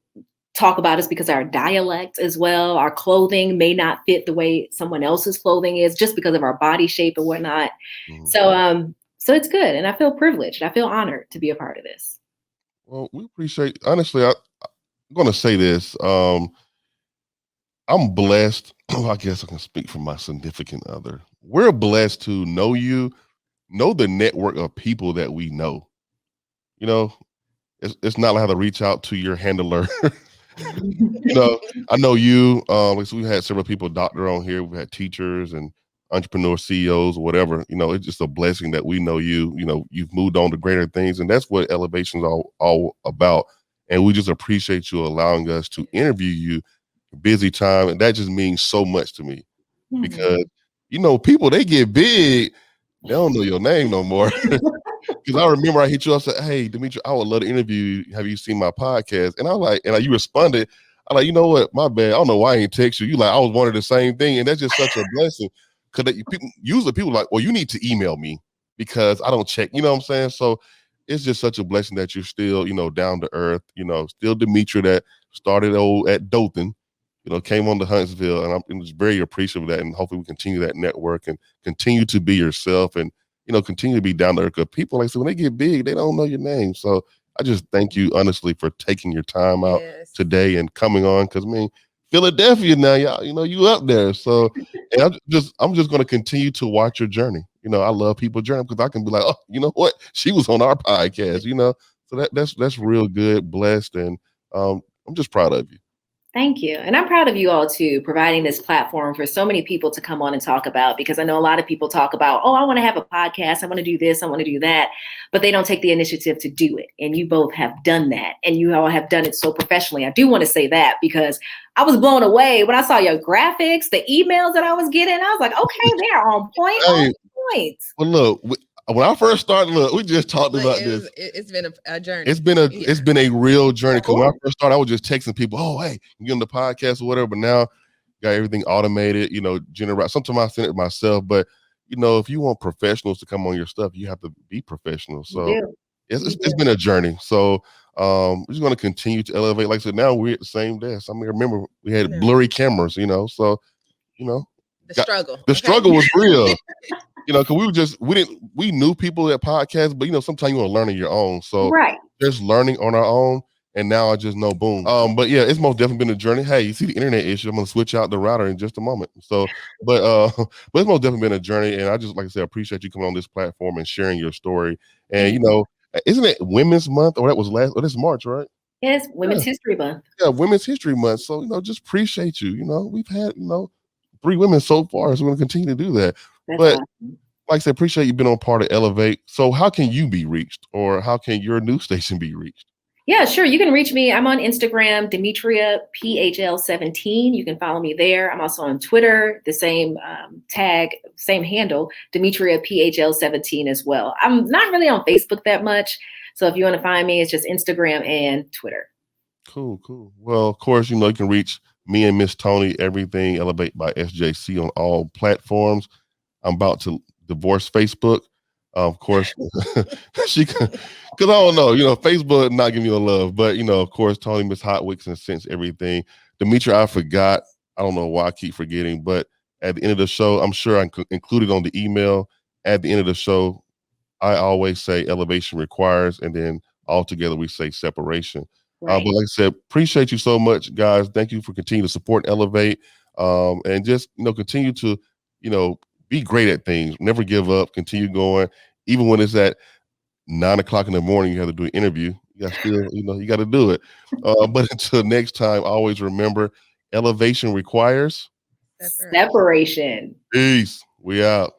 talk about us because our dialect as well. Our clothing may not fit the way someone else's clothing is just because of our body shape and whatnot. Mm-hmm. So it's good. And I feel privileged. I feel honored to be a part of this. Well, we appreciate, honestly, I'm going to say this. I'm blessed. I guess I can speak for my significant other. We're blessed to know you know the network of people that we know. You know, it's not like how to reach out to your handler. You know, I know you. So we've had several people, doctor on here. We've had teachers and entrepreneur CEOs, or whatever. You know, it's just a blessing that we know you. You know, you've moved on to greater things, and that's what Elevation is all about. And we just appreciate you allowing us to interview you. Busy time, and that just means so much to me because you know, people they get big, they don't know your name no more. Because I remember I hit you up and said, "Hey, Demetria, I would love to interview you. Have you seen my podcast?" And I like, and you responded. I like, you know what? My bad. I don't know why I ain't text you. You like, I was wondering the same thing, and that's just such a blessing. Because usually people like, well, you need to email me because I don't check. You know what I'm saying? So it's just such a blessing that you're still, you know, down to earth. You know, still Demetria that started at Dothan. You know, came on to Huntsville, and I'm just very appreciative of that. And hopefully, we continue that network and continue to be yourself and, you know, continue to be down to earth. Because people, like I said, when they get big, they don't know your name. So I just thank you honestly for taking your time out today and coming on. Because I mean, Philadelphia now, y'all, you know, you up there. So, and I'm just going to continue to watch your journey. You know, I love people's journey because I can be like, oh, you know what, she was on our podcast. You know, so that's real good, blessed, and I'm just proud of you. Thank you. And I'm proud of you all too, providing this platform for so many people to come on and talk about, because I know a lot of people talk about, oh, I want to have a podcast. I want to do this. I want to do that. But they don't take the initiative to do it. And you both have done that. And you all have done it so professionally. I do want to say that because I was blown away when I saw your graphics, the emails that I was getting. I was like, okay, they're on point. Hey, on point. Well, look, when I first started, we just talked about this. It's been a journey. It's been a real journey. Because when I first started, I was just texting people, oh, hey, you on the podcast or whatever. But now, got everything automated, you know, generate. Sometimes I send it myself. But, you know, if you want professionals to come on your stuff, you have to be professional. So it's been a journey. So we're just going to continue to elevate. Like I said, now we're at the same desk. I mean, remember, we had blurry cameras, you know. So, you know. The struggle was real. You know, because we knew people at podcasts, but you know, sometimes you want to learn on your own. So just learning on our own, and now I just know, boom. But yeah, it's most definitely been a journey. Hey, you see the internet issue? I'm gonna switch out the router in just a moment. So, but it's most definitely been a journey, and I just, like I said, appreciate you coming on this platform and sharing your story. And you know, isn't it Women's Month? Or that was this March, right? Yes, Women's History Month. Yeah, Women's History Month. So, you know, just appreciate you. You know, we've had, you know, 3 women so far, so we're gonna continue to do that. But awesome. Like I said, appreciate you being on part of Elevate. So how can you be reached, or how can your new station be reached? Yeah, sure. You can reach me. I'm on Instagram, Demetria PHL17. You can follow me there. I'm also on Twitter, the same tag, same handle, Demetria PHL17 as well. I'm not really on Facebook that much. So if you want to find me, it's just Instagram and Twitter. Cool. Well, of course, you know, you can reach me and Miss Toni, everything Elevate by SJC on all platforms. I'm about to divorce Facebook. Of course, because I don't know, you know, Facebook not giving me the love, but you know, of course, Toni, Miss Hot Wicks and Sense Everything. Demetria, I forgot. I don't know why I keep forgetting, but at the end of the show, I'm sure I included on the email. At the end of the show, I always say elevation requires, and then all together we say separation. Right. But like I said, appreciate you so much, guys. Thank you for continuing to support Elevate, and just, you know, continue to, you know, be great at things. Never give up. Continue going, even when it's at 9 o'clock in the morning. You have to do an interview. You got still, you know, you got to do it. But until next time, always remember, elevation requires separation. Peace. We out.